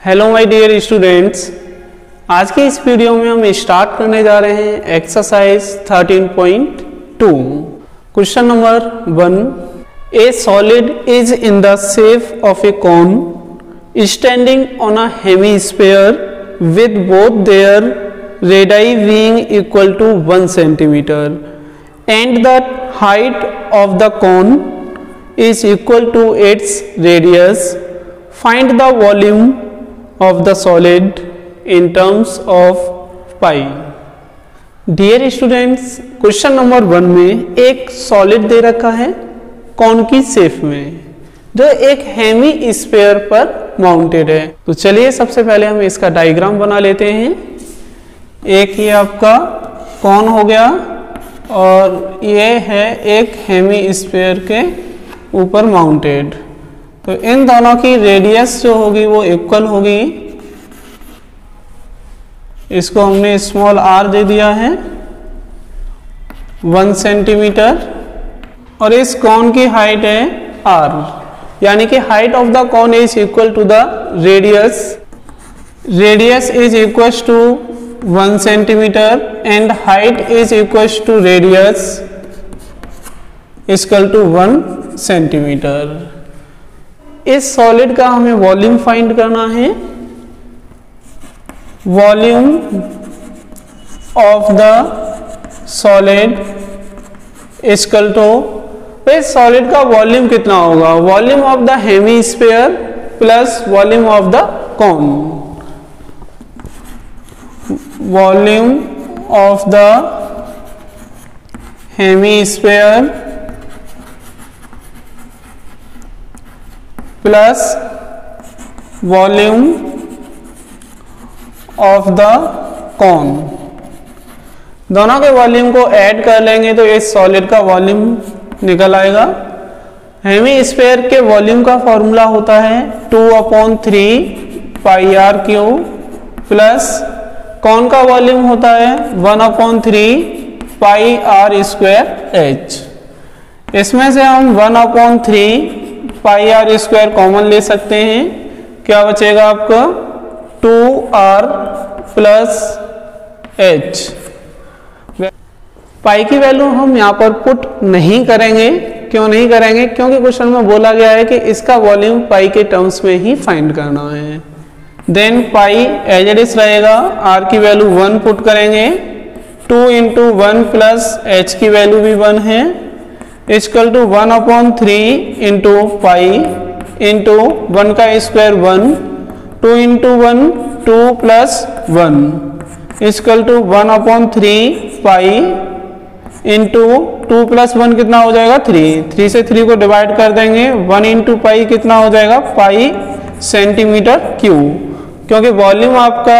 Hello my dear students, आज के इस वीडियो में हम स्टार्ट करने जा रहे हैं exercise 13.2। Question number 1, a solid is in the shape of a cone standing on a hemisphere with both their radii being equal to 1 centimetre and the height of the cone is equal to its radius. Find the volume of the solid in terms of pi. Dear students, question number 1 में एक solid दे रखा है कौन की shape में, जो एक Hemy sphere पर माउंटेड है। तो चलिए सबसे पहले हम इसका डायग्राम बना लेते हैं। एक ये आपका कौन हो गया और ये है एक हेमी स्फीयर के ऊपर माउंटेड। तो इन दोनों की रेडियस जो होगी वो इक्वल होगी। इसको हमने स्मॉल r दे दिया है 1 सेंटीमीटर और इस कॉन की हाइट है r, यानी कि height of the cone is equal to the radius. Radius is equal to 1 centimetre and height is equal to radius equal to 1 centimetre. इस सॉलिड का हमें वॉल्यूम फाइंड करना है। Volume of the solid equal to, इस solid का volume कितना होगा? Volume of the hemisphere plus volume of the cone. Volume of the hemisphere plus volume of the cone, दोनों के वॉल्यूम को ऐड कर लेंगे तो इस सॉलिड का वॉल्यूम निकल आएगा। हेमी स्फीयर के वॉल्यूम का फॉर्मूला होता है 2/3 पाई आर क्यू प्लस कॉन का वॉल्यूम होता है 1/3 पाई आर स्क्वायर एच। इसमें से हम 1/3 पाई आर स्क्वायर कॉमन ले सकते हैं। क्या बचेगा आपका 2r प्लस h। पाई की वैल्यू हम यहाँ पर पुट नहीं करेंगे। क्यों नहीं करेंगे? क्योंकि क्वेश्चन में बोला गया है कि इसका वॉल्यूम पाई के टर्म्स में ही फाइंड करना है। Then pi as it is रहेगा, r की वैल्यू 1 पुट करेंगे, 2 × 1 प्लस h की वैल्यू भी 1 है, equal to 1/3 into pi into 1 का square 1, 2 × 1 2 plus 1 equal to 1/3 pi into 2 plus 1 कितना हो जाएगा 3। 3 से 3 को डिवाइड कर देंगे, 1 × पाई कितना हो जाएगा पाई सेंटीमीटर क्यूब, क्योंकि वॉल्यूम आपका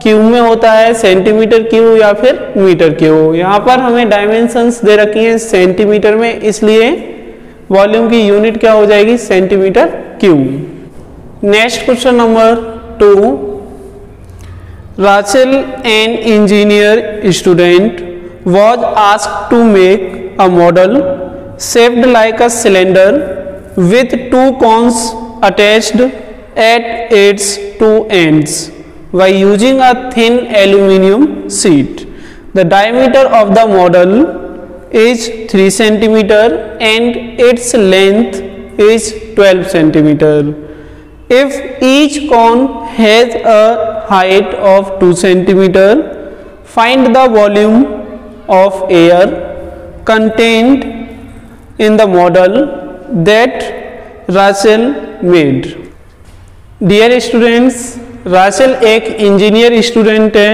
क्यूब में होता है, सेंटीमीटर क्यूब या फिर मीटर क्यूब। यहाँ पर हमें डायमेंशंस दे रखी हैं सेंटीमीटर में, इसलिए वॉल्यूम की यूनिट क्या हो जाएगी centimetre cube. Next question number 2, Rachel an engineer student was asked to make a model shaped like a cylinder with 2 cones attached at its 2 ends by using a thin aluminum sheet. The diameter of the model is 3 centimeter and its length is 12 centimeter. If each cone has a height of 2 centimeter, find the volume of air contained in the model that Russell made. Dear students, Rachel एक engineer student है,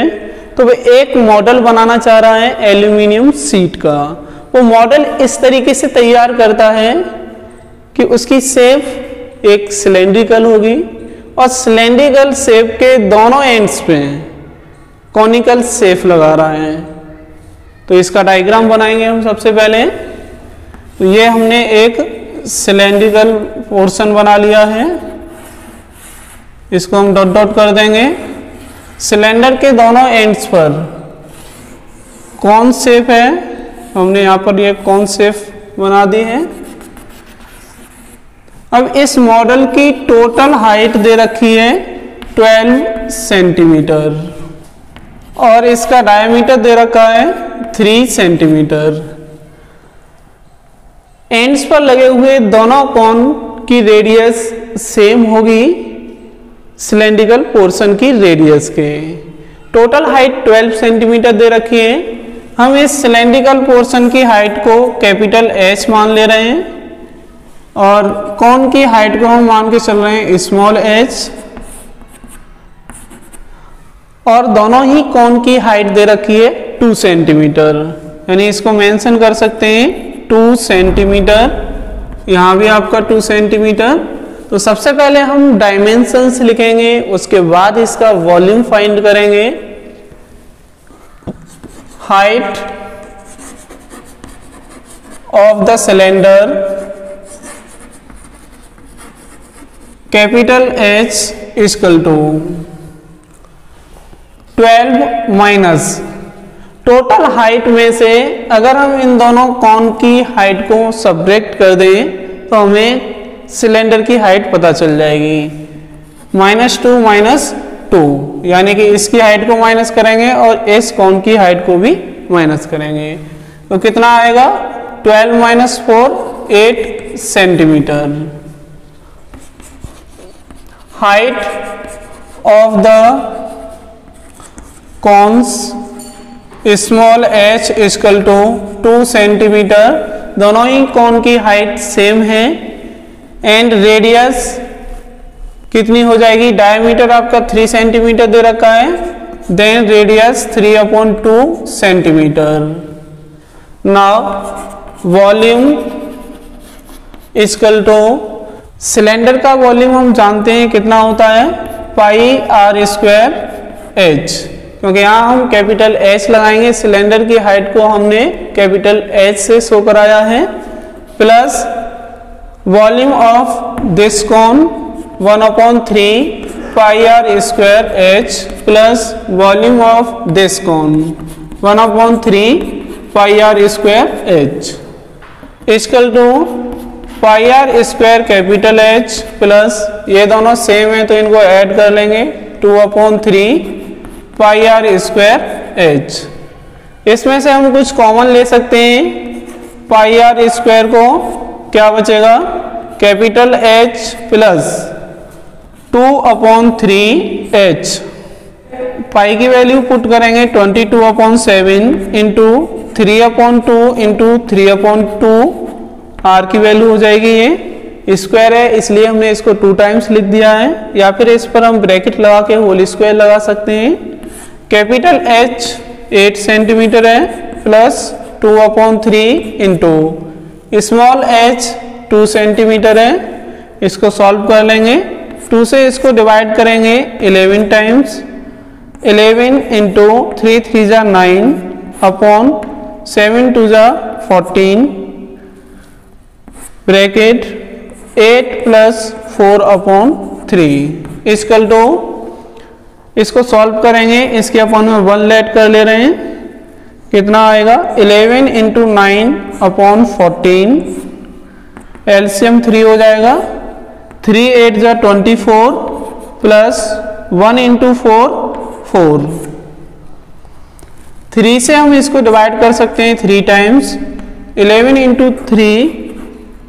तो वो एक model बनाना चाह रहा है aluminium sheet का। वो मॉडल इस तरीके से तैयार करता है कि उसकी शेप एक सिलेंड्रिकल होगी और सिलेंड्रिकल शेप के दोनों एंड्स पे कॉनिकल शेप लगा रहा है। तो इसका डायग्राम बनाएंगे हम सबसे पहले। तो ये हमने एक सिलेंड्रिकल पोर्शन बना लिया है, इसको हम डॉट डॉट कर देंगे। सिलेंडर के दोनों एंड्स पर कौन शेप है, हमने यहाँ पर ये कौन शेप बना दी है। अब इस मॉडल की टोटल हाइट दे रखी है 12 सेंटीमीटर और इसका डायमीटर दे रखा है 3 सेंटीमीटर। एंड्स पर लगे हुए दोनों कोन की रेडियस सेम होगी सिलेंड्रिकल पोर्शन की रेडियस के। टोटल हाइट 12 सेंटीमीटर दे रखी है। हम इस सिलेंड्रिकल पोर्शन की हाइट को कैपिटल H मान ले रहे हैं और कोन की हाइट को हम मान के चल रहे हैं स्मॉल h, और दोनों ही कोन की हाइट दे रखी है 2 सेंटीमीटर, यानी इसको मेंशन कर सकते हैं 2 सेंटीमीटर। यहाँ भी आपका 2 सेंटीमीटर। तो सबसे पहले हम डायमेंशंस लिखेंगे, उसके बाद इसका वॉल्यूम फाइंड करेंगे। Height of the cylinder capital H equal to 12 minus total height में से अगर हम इन दोनों कोन की हाइट को सब्ट्रैक्ट कर दें तो हमें सिलेंडर की हाइट पता चल जाएगी। -2 -2, यानी कि इसकी हाइट को माइनस करेंगे और इस कोन की हाइट को भी माइनस करेंगे तो कितना आएगा 12 - 4 8 centimetre. Height of the cones small h equal to 2 centimetre, दोनों ही कोन की हाइट सेम है। एंड रेडियस कितनी हो जाएगी, डायमीटर आपका 3 सेंटीमीटर दे रखा है, then radius 3/2 centimetre. Now volume equal to, cylinder का वॉल्यूम हम जानते हैं कितना होता है πr²h, क्योंकि यहाँ हम कैपिटल H लगाएंगे, सिलेंडर की हाइट को हमने कैपिटल H से शो कराया है, plus volume of this cone 1/3 πr² plus volume of this cone 1/3 πr² equal to πr² capital H plus ये दोनों सेम है तो इनको ऐड कर लेंगे 2/3 πr²h। इसमें से हम कुछ कॉमन ले सकते हैं, πr² को क्या बचेगा कैपिटल H प्लस 2/3h। पाई की वैल्यू पुट करेंगे 22/7 इंटू 3/2 इंटू 3/2, r की वैल्यू हो जाएगी, ये स्क्वायर है इसलिए हमने इसको 2 टाइम्स लिख दिया है, या फिर इस पर हम ब्रैकेट लगा के होल स्क्वायर लगा सकते हैं। कैपिटल H 8 सेंटीमीटर है plus 2/3 into small h 2 centimetre है, इसको सॉल्व कर लेंगे। 2 से इसको डिवाइड करेंगे 11 टाइम्स, 11 इंटू 3 3 जा 9 अपॉन 7 2 जा 14 ब्रैकेट 8 प्लस 4/3 इक्वल टू, इसको सॉल्व करेंगे, इसके अपॉन में 1 लेट कर ले रहे हैं, कितना आएगा 11 इंटू 9 अपॉन 14, एलसीएम 3 हो जाएगा, 3 8 जा 24 प्लस 1 इंटू 4 4। 3 से हम इसको डिवाइड कर सकते हैं 3 टाइम्स, 11 इंटू 3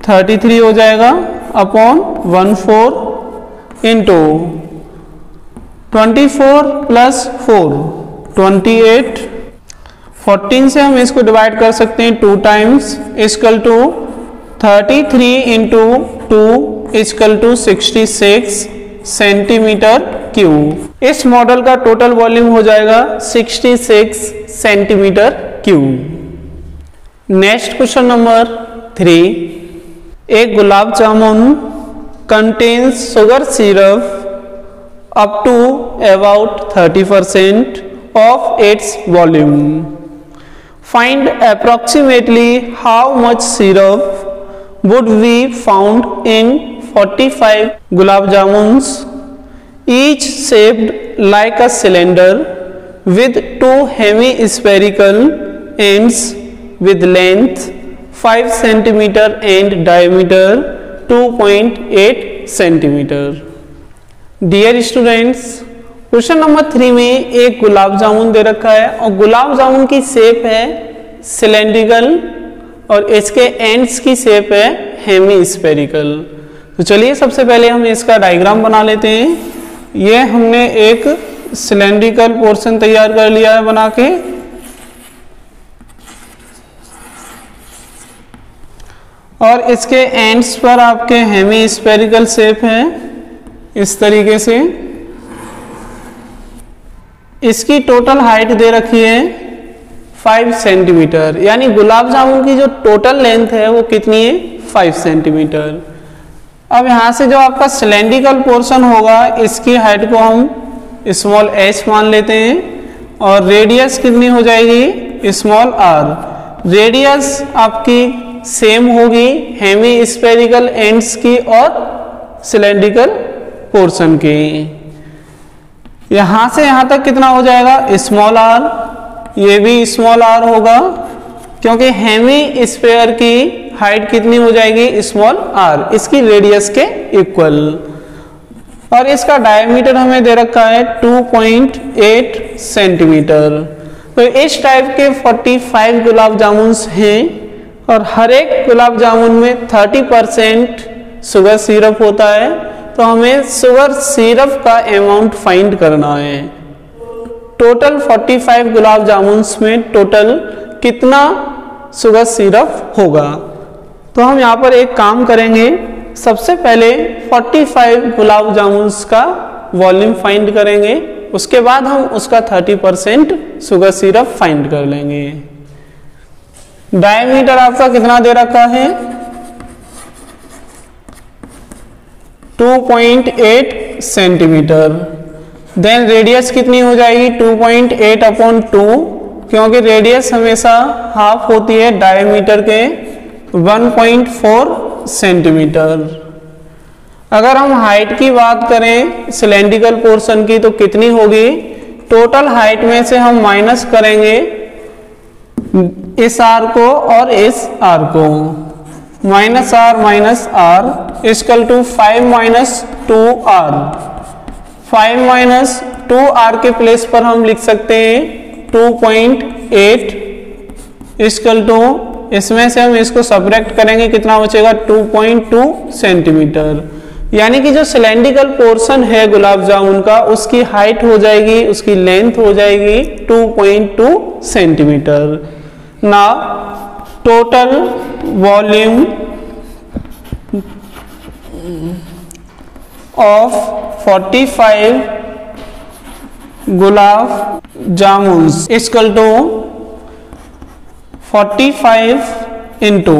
33 हो जाएगा अपॉन 14 इंटू 24 प्लस 4 28। 14 से हम इसको डिवाइड कर सकते हैं 2 times, equal to 33 into 2 equal to 66 centimetre cube. इस मॉडल का टोटल वॉल्यूम हो जाएगा 66 centimetre cube. Next question number 3, एक gulab jamun contains sugar syrup up to about 30% of its volume. Find approximately how much syrup would be found in 45 gulab jamuns, each shaped like a cylinder with 2 hemispherical ends with length 5 cm and diameter 2.8 cm. Dear students, question number 3 में एक गुलाब जामुन दे रखा है और गुलाब जामुन की shape है cylindrical और इसके ends की शेप है हेमी स्फेरिकल। तो चलिए सबसे पहले हम इसका डायग्राम बना लेते हैं। ये हमने एक सिलेंड्रिकल पोर्शन तैयार कर लिया है बना के, और इसके एंड्स पर आपके हेमी स्फेरिकल शेप है इस तरीके से। इसकी टोटल हाइट दे रखी है 5 सेंटीमीटर, यानी गुलाब जामुन की जो टोटल लेंथ है वो कितनी है 5 सेंटीमीटर। अब यहाँ से जो आपका सिलेंड्रिकल पोर्शन होगा इसकी हाइट को हम स्मॉल h मान लेते हैं और रेडियस कितनी हो जाएगी स्मॉल r। रेडियस आपकी सेम होगी हेमी स्फेरिकल एंड्स की और सिलेंड्रिकल पोर्शन की। यहां से यहां तक कितना हो जाएगा स्मॉल r, ये भी स्मॉल r होगा क्योंकि हेमी स्फेयर की हाइट कितनी हो जाएगी स्मॉल r, इसकी रेडियस के इक्वल। और इसका डायमीटर हमें दे रखा है 2.8 सेंटीमीटर। तो इस टाइप के 45 गुलाब जामुन हैं और हर एक गुलाब जामुन में 30% शुगर सिरप होता है। तो हमें शुगर सिरप का अमाउंट फाइंड करना है। टोटल 45 गुलाब जामुन में टोटल कितना शुगर सिरप होगा। तो हम यहाँ पर एक काम करेंगे, सबसे पहले 45 गुलाब जामुन का वॉल्यूम फाइंड करेंगे, उसके बाद हम उसका 30% शुगर सिरप फाइंड कर लेंगे। डायमीटर आपका कितना दे रखा है 2.8 सेंटीमीटर। देन रेडियस कितनी हो जाएगी 2.8/2, क्योंकि रेडियस हमेशा हाफ होती है डायमीटर के 1.4 सेंटीमीटर। अगर हम हाइट की बात करें सिलेंड्रिकल पोर्शन की तो कितनी होगी, टोटल हाइट में से हम माइनस करेंगे इस आर को और इस आर को, -r equal to 5 - 2r। 5 - 2r के प्लेस पर हम लिख सकते हैं 2.8 इक्वल टू, इसमें से हम इसको सब्ट्रैक्ट करेंगे कितना बचेगा 2.2 सेंटीमीटर। यानी कि जो सिलेंड्रिकल पोर्शन है गुलाब जामुन का उसकी हाइट हो जाएगी, उसकी लेंथ हो जाएगी 2.2 सेंटीमीटर। ना total volume of 45 gulab jamun equal to 45 into,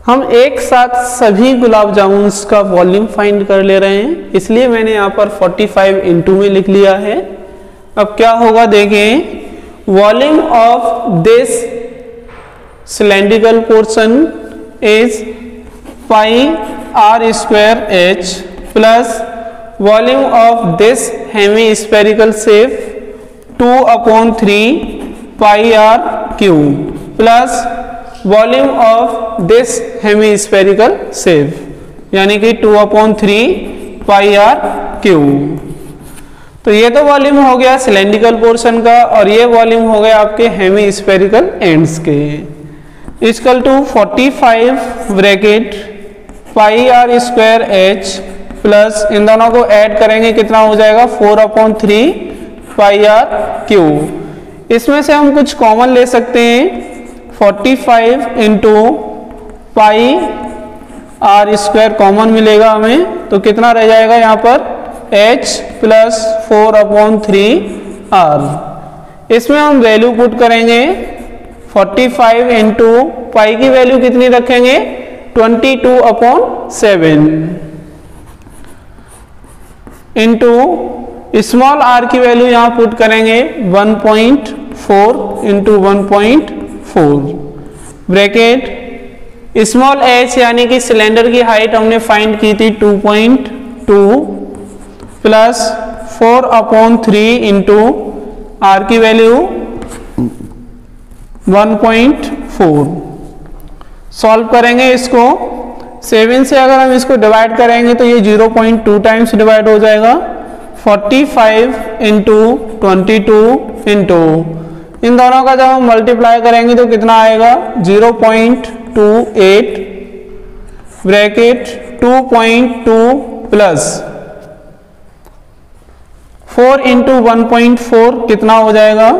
हम एक साथ सभी गुलाब जामुन का वॉल्यूम फाइंड कर ले रहे हैं, इसलिए मैंने यहाँ पर 45 इंटू में लिख लिया है। अब क्या होगा देखें, volume of this cylindrical portion is πr² h plus volume of this hemispherical shape 2/3 πr³ plus volume of this hemispherical shape, यानी कि 2/3 πr³। तो ये तो वॉल्यूम हो गया सिलेंड्रिकल पोर्शन का और ये वॉल्यूम हो गया आपके हेमी स्फेरिकल एंड्स के। Equal to 45 bracket πr² h plus इन दोनों को ऐड करेंगे कितना हो जाएगा 4/3 πr³। इसमें से हम कुछ कॉमन ले सकते हैं, 45 इंटू πr² कॉमन मिलेगा हमें, तो कितना रह जाएगा यहाँ पर h प्लस 4/3 r। इसमें हम वैल्यू पुट करेंगे 45 इंटू पाई की वैल्यू कितनी रखेंगे 22/7 इंटू स्मॉल r की वैल्यू यहां पुट करेंगे 1.4 इंटू 1.4 ब्रैकेट स्मॉल h यानी कि सिलेंडर की हाइट हमने फाइंड की थी 2.2 प्लस 4/3 इंटू r की वैल्यू 1.4। सॉल्व करेंगे इसको, 7 से अगर हम इसको डिवाइड करेंगे तो ये 0.2 टाइम्स डिवाइड हो जाएगा। 45 इंटू 22 इंटू इन दोनों का जब हम मल्टीप्लाई करेंगे तो कितना आएगा 0.28 ब्रैकेट 2.2 प्लस 4 इंटू 1.4 कितना हो जाएगा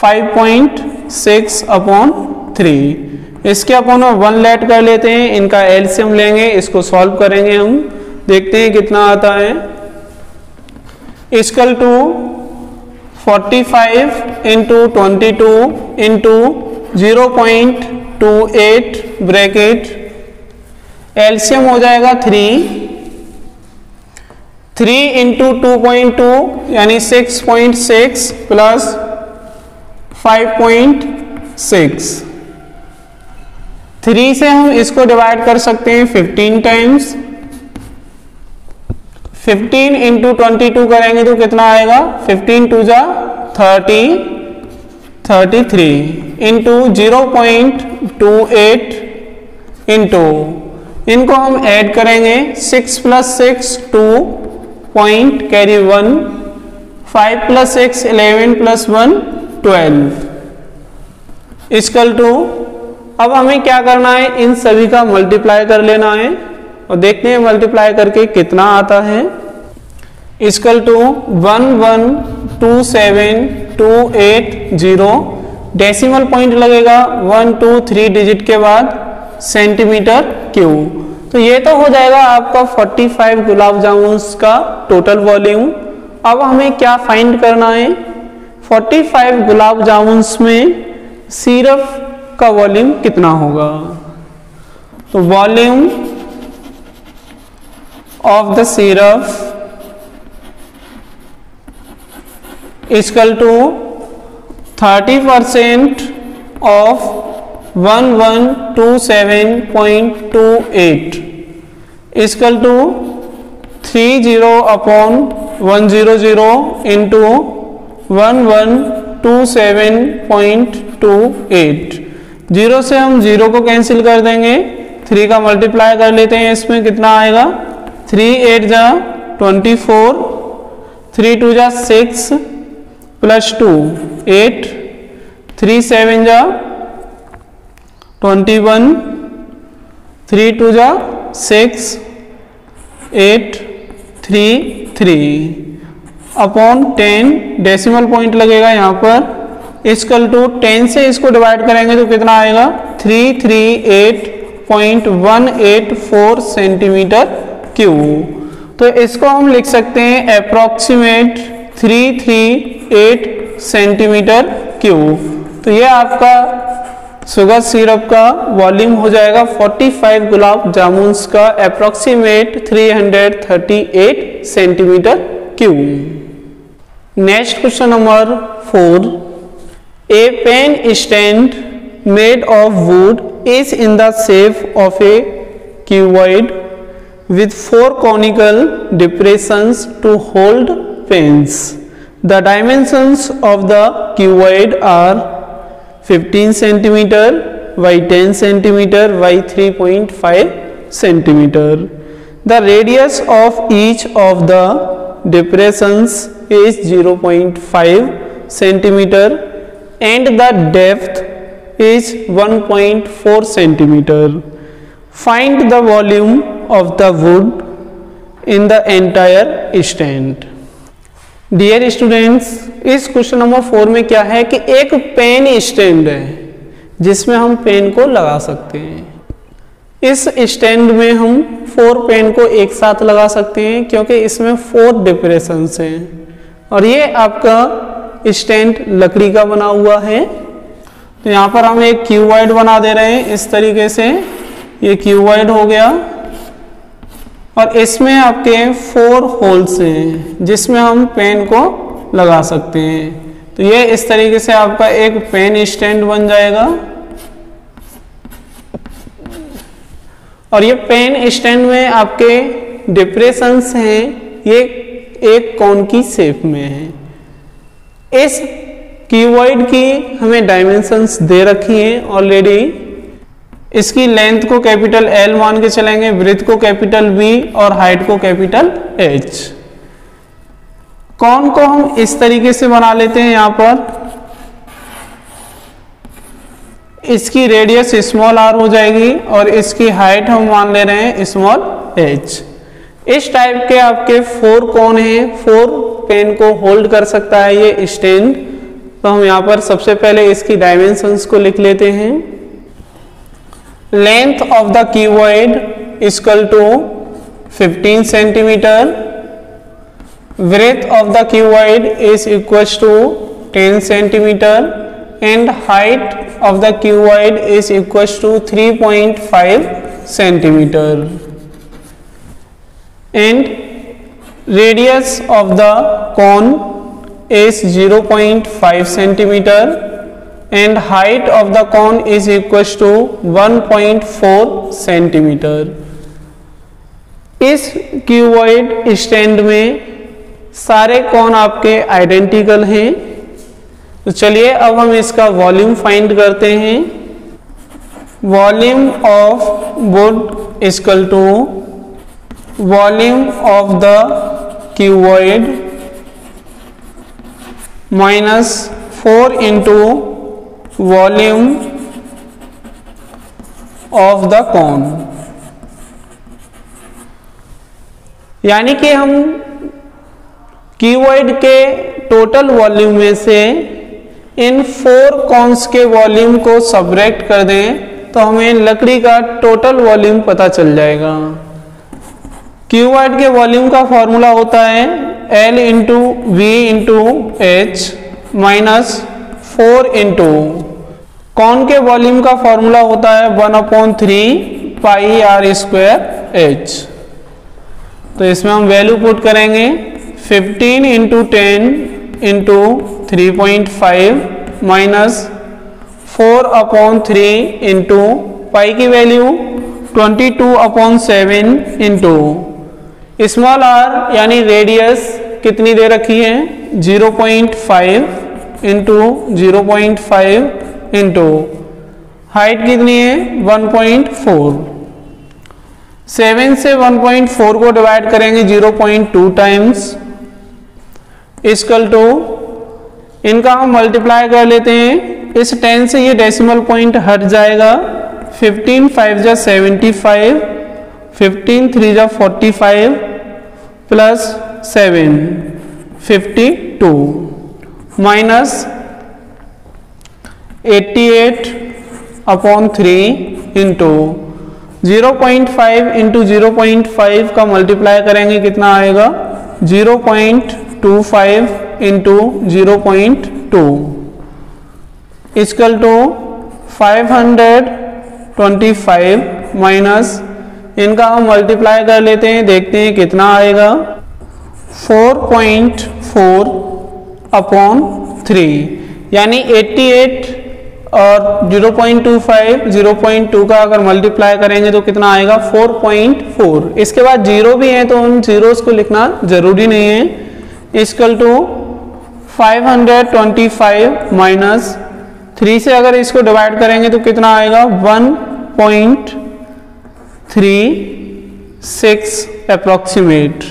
5.6 अपॉन 3। इसके अपॉन 1 लेट कर लेते हैं, इनका एलसीएम लेंगे, इसको सॉल्व करेंगे हम, देखते हैं कितना आता है। Equal to 45 into 22 into 0.28 bracket LCM हो जाएगा 3 इंटू 2.2 यानी 6.6 प्लस 5.6। 3 से हम इसको डिवाइड कर सकते हैं 15 टाइम्स। 15 इंटू 22 करेंगे तो कितना आएगा 15 टू जा 30 33 इंटू 0.28 इंटू इनको हम ऐड करेंगे 6 plus 6 2 point carry 1 5 plus 6 11 plus 1 12 equal to. अब हमें क्या करना है, इन सभी का मल्टीप्लाई कर लेना है और देखते हैं मल्टीप्लाई करके कितना आता है। इक्वल टू 112728 डेसिमल पॉइंट लगेगा 1 2 3 डिजिट के बाद सेंटीमीटर क्यूब। तो ये तो हो जाएगा आपका 45 गुलाब जामुन का टोटल वॉल्यूम। अब हमें क्या फाइंड करना है, 45 गुलाब जामुन में सिरप का वॉल्यूम कितना होगा। तो volume of the syrup equal to 30% of 1127.28 equal to 30 upon 100 into 1127.28। 0 से हम 0 को कैंसिल कर देंगे, 3 का मल्टीप्लाई कर लेते हैं, इसमें कितना आएगा 3 8 जा 24 3 2 जा 6 प्लस 2 8 3 7 जा 21 3 2 जा 6 8 3 3 अपॉन 10 डेसिमल पॉइंट लगेगा यहाँ पर इक्वल टू 10 से इसको डिवाइड करेंगे तो कितना आएगा 338.184 सेंटीमीटर क्यूब। तो इसको हम लिख सकते हैं अप्रोक्सीमेट 338 सेंटीमीटर क्यूब। तो ये आपका शुगर सिरप का वॉल्यूम हो जाएगा 45 गुलाब जामुन का approximate 338 centimetre cube. Next question number 4, a pen stand made of wood is in the shape of a cuboid with 4 conical depressions to hold pens. The dimensions of the cuboid are 15 cm by 10 cm by 3.5 cm. The radius of each of the depressions is 0.5 cm and the depth is 1.4 cm. Find the volume of the wood in the entire stand. Dear students, इस question number 4 में क्या है कि एक pen stand है जिसमें हम pen को लगा सकते हैं। इस स्टैंड में हम 4 पेन को एक साथ लगा सकते हैं क्योंकि इसमें 4 डिप्रेशंस हैं और ये आपका स्टैंड लकड़ी का बना हुआ है। तो यहाँ पर हम एक क्यूबॉइड बना दे रहे हैं इस तरीके से, ये क्यूबॉइड हो गया और इसमें आपके 4 होल्स हैं जिसमें हम पेन को लगा सकते हैं। तो ये इस तरीके से आपका एक पेन स्टैंड बन जाएगा और ये पेन स्टैंड में आपके डिप्रेशंस हैं, ये एक कोन की शेप में है। इस क्यूबॉइड की हमें डायमेंशंस दे रखी हैं ऑलरेडी। इसकी लेंथ को कैपिटल L मान के चलेंगे, ब्रेथ को कैपिटल B और हाइट को कैपिटल H। कॉन को हम इस तरीके से बना लेते हैं, यहां पर इसकी रेडियस स्मॉल r हो जाएगी और इसकी हाइट हम मान ले रहे हैं स्मॉल h। इस टाइप के आपके 4 कॉन हैं, 4 पेन को होल्ड कर सकता है ये स्टैंड। तो हम यहाँ पर सबसे पहले इसकी डायमेंशंस को लिख लेते हैं। Length of the cuboid equal to 15 centimetre, breadth of the cuboid is equal to 10 centimetre and height of the cuboid is equals to 3.5 centimeter and radius of the cone is 0.5 centimeter and height of the cone is equals to 1.4 centimeter। इस cuboid stand में सारे cone आपके identical हैं। तो चलिए अब हम इसका वॉल्यूम फाइंड करते हैं। Volume of wood equal to volume of the cuboid minus 4 into volume of the cone. यानी कि हम क्यूबॉइड के टोटल वॉल्यूम में से इन 4 कॉन्स के वॉल्यूम को सबट्रैक्ट कर दें तो हमें लकड़ी का टोटल वॉल्यूम पता चल जाएगा। क्यूबॉइड के वॉल्यूम का फॉर्मूला होता है L into b into h minus 4 into cone के वॉल्यूम का फॉर्मूला होता है 1/3 पाई r स्क्वायर h। तो इसमें हम वैल्यू पुट करेंगे 15 into 10 into 3.5 minus 4/3 into pi की वैल्यू 22/7 इंटू स्मॉल r यानी रेडियस कितनी दे रखी है 0.5 इंटू 0.5 इंटू हाइट कितनी है 1.4। 7 से 1.4 को डिवाइड करेंगे 0.2 टाइम्स इक्वल टू इनका हम मल्टीप्लाई कर लेते हैं। इस 10 से ये डेसिमल पॉइंट हट जाएगा। 15 5 जा 75, 15 3 जा 45 प्लस 7 52 माइनस 88/3 इंटू 0.5 इंटू 0.5 का मल्टीप्लाई करेंगे कितना आएगा 0.25 इंटू 0.2 इक्वल टू 525 माइनस इनका हम मल्टीप्लाई कर लेते हैं, देखते हैं कितना आएगा 4.4/3 यानी 88 और 0.25 0.2 का अगर मल्टीप्लाई करेंगे तो कितना आएगा 4.4। इसके बाद जीरो भी है तो उन जीरोस को लिखना जरूरी नहीं है। इक्वल टू 525 माइनस 3 से अगर इसको डिवाइड करेंगे तो कितना आएगा 1.36 अप्रोक्सीमेट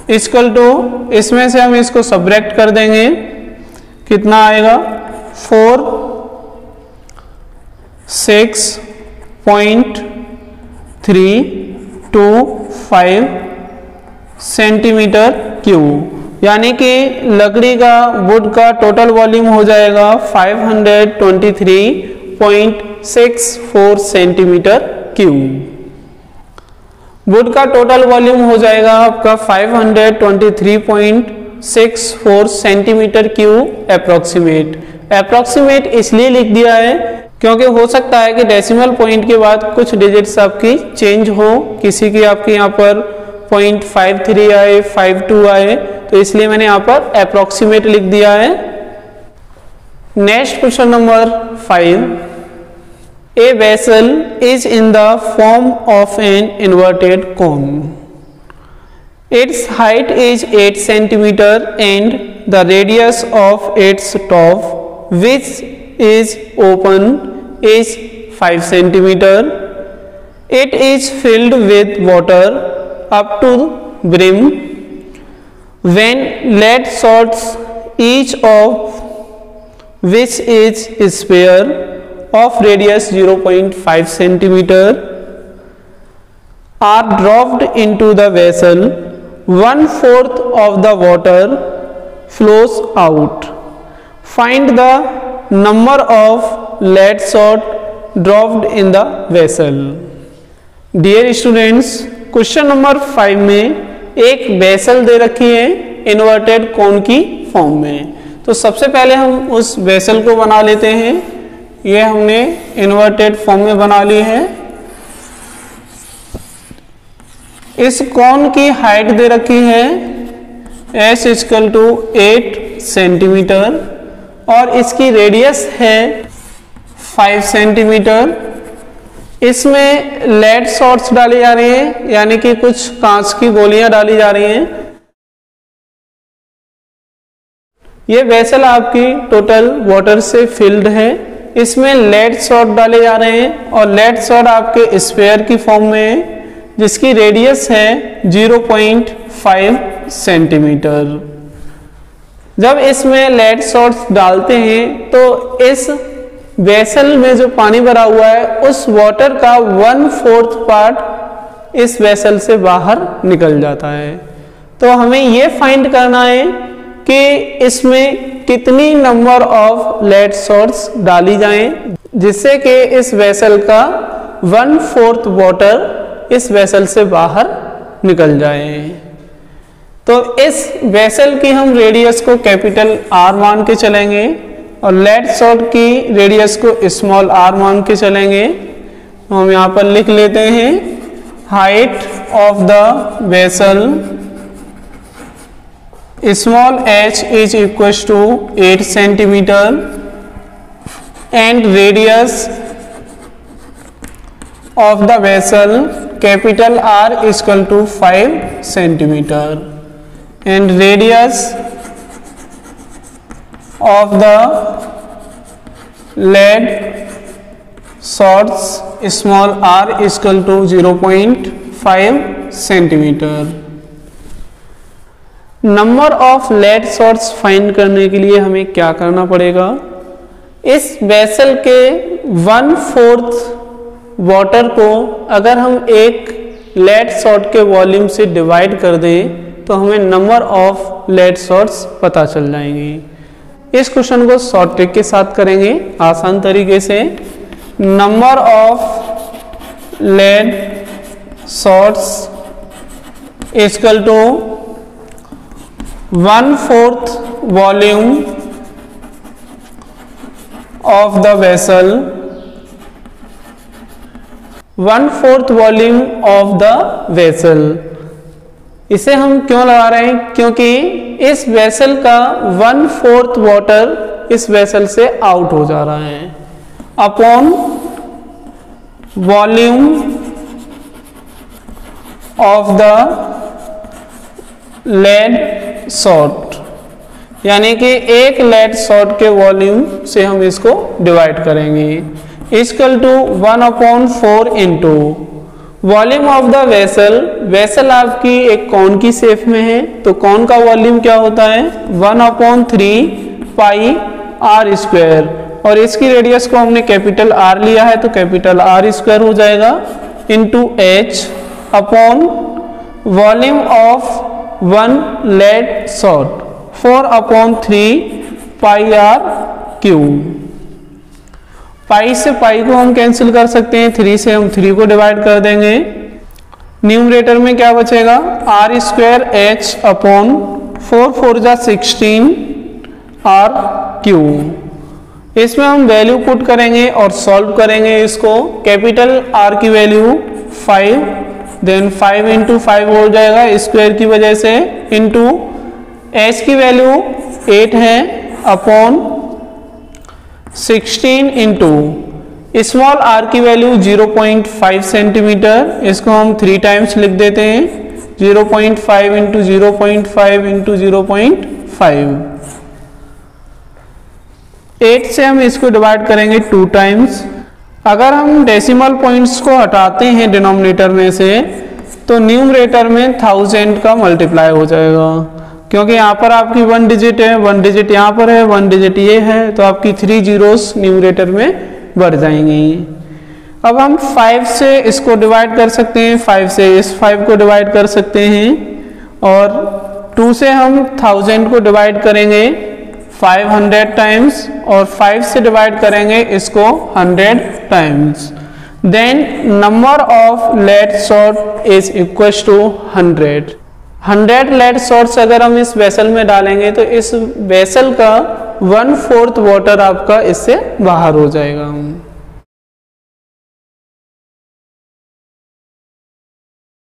इक्वल टू इसमें से हम इसको सबट्रैक्ट कर देंगे कितना आएगा 4.6.325 सेंटीमीटर क्यूब। यानी कि लकड़ी का वुड का टोटल वॉल्यूम हो जाएगा 523.64 सेंटीमीटर क्यूब। वुड का टोटल वॉल्यूम हो जाएगा आपका 523.64 सेंटीमीटर क्यूब अप्रोक्सीमेट। अप्रोक्सीमेट इसलिए लिख दिया है क्योंकि हो सकता है कि डेसिमल पॉइंट के बाद कुछ डिजिट्स आपकी चेंज हो, किसी की आपके यहाँ पर 0.53 आए 52 आए, तो इसलिए मैंने यहाँ पर अप्रोक्सीमेट लिख दिया है। Next question number 5। A vessel is in the form of an inverted cone. Its height is 8 cm and the radius of its top, which is open, is 5 centimeter. It is filled with water up to brim. When lead sorts, each of which is a sphere of radius 0.5 centimeter, are dropped into the vessel, 1/4 of the water flows out. Find the number of lead salt dropped in the vessel. Dear students, question number 5 में एक vessel दे रखी है inverted कोन की form में। तो सबसे पहले हम उस वेसल को बना लेते हैं। ये हमने इन्वर्टेड फॉर्म में बना ली है। इस कोन की हाइट दे रखी है s = 8 सेंटीमीटर और इसकी रेडियस है 5 सेंटीमीटर। इसमें लेड शॉट्स डाली जा रही हैं, यानी कि कुछ कांच की गोलियां डाली जा रही हैं। ये वेसल आपकी टोटल वाटर से फिल्ड है। इसमें लेड शॉट डाले जा रहे हैं और लेड शॉट आपके स्फीयर की फॉर्म में है, जिसकी रेडियस है 0.5 सेंटीमीटर। जब इसमें लेड शॉट्स डालते हैं तो इस वेसल में जो पानी भरा हुआ है उस वाटर का 1/4 पार्ट इस वेसल से बाहर निकल जाता है। तो हमें ये फाइंड करना है कि इसमें कितनी नंबर ऑफ लेड शॉट्स डाली जाएं जिससे कि इस वेसल का 1/4 वाटर इस वेसल से बाहर निकल जाए। तो इस वेसल की हम रेडियस को कैपिटल R मान के चलेंगे और लेड शॉट की रेडियस को स्मॉल r मान के चलेंगे। तो हम यहाँ पर लिख लेते हैं height of the vessel small h is equal to 8 centimetre and radius of the vessel capital R is equal to 5 centimetre and radius of the lead shots small r is equal to 0.5 centimeter। Number of lead shots find करने के लिए हमें क्या करना पड़ेगा? इस vessel के 1/4 water को अगर हम एक लेड शॉट के वॉल्यूम से डिवाइड कर दें तो हमें नंबर ऑफ लेड शॉट्स पता चल जाएंगी। इस क्वेश्चन को शॉर्ट ट्रिक के साथ करेंगे आसान तरीके से। Number of lead shots equal to 1/4 volume of the vessel, 1/4 volume of the vessel. इसे हम क्यों लगा रहे हैं? क्योंकि इस वेसल का 1/4 वाटर इस वेसल से आउट हो जा रहा है upon volume of the lead shot, यानी कि एक लेड शॉट के वॉल्यूम से हम इसको डिवाइड करेंगे। Equal to 1/4 into volume of the vessel. Vessel आपकी एक कॉन की शेप में है तो कॉन का वॉल्यूम क्या होता है? 1/3 पाई r स्क्वायर और इसकी रेडियस को हमने कैपिटल R लिया है तो कैपिटल R स्क्वायर हो जाएगा into h upon volume of 1 lead shot 4/3 pi r cube. Pi से पाई को हम कैंसिल कर सकते हैं, 3 से हम 3 को डिवाइड कर देंगे। न्यूमरेटर में क्या बचेगा? r स्क्वायर h अपॉन 4 जा 16 r क्यूब। इसमें हम वैल्यू पुट करेंगे और सॉल्व करेंगे इसको। कैपिटल R की वैल्यू 5, देन 5 इंटू 5 हो जाएगा स्क्वायर की वजह से, इंटू h की वैल्यू 8 है अपॉन 16 इंटू स्मॉल r की वैल्यू 0.5 सेंटीमीटर। इसको हम 3 टाइम्स लिख देते हैं, 0.5 इंटू 0.5 इंटू 0.5। 8 से हम इसको डिवाइड करेंगे 2 टाइम्स। अगर हम डेसिमल पॉइंट्स को हटाते हैं डिनोमिनेटर में से तो न्यूमरेटर में 1000 का मल्टीप्लाई हो जाएगा, क्योंकि यहाँ पर आपकी 1 डिजिट है, 1 डिजिट यहाँ पर है, 1 डिजिट ये है, तो आपकी 3 जीरोस न्यूमरेटर में बढ़ जाएंगी। अब हम 5 से इसको डिवाइड कर सकते हैं, 5 से इस 5 को डिवाइड कर सकते हैं, और 2 से हम 1000 को डिवाइड करेंगे 500 टाइम्स, और 5 से डिवाइड करेंगे इसको 100 times. Then number of lead shot is equal to 100। 100 lead shots अगर हम इस वेसल में डालेंगे तो इस वेसल का 1/4 वाटर आपका इससे बाहर हो जाएगा।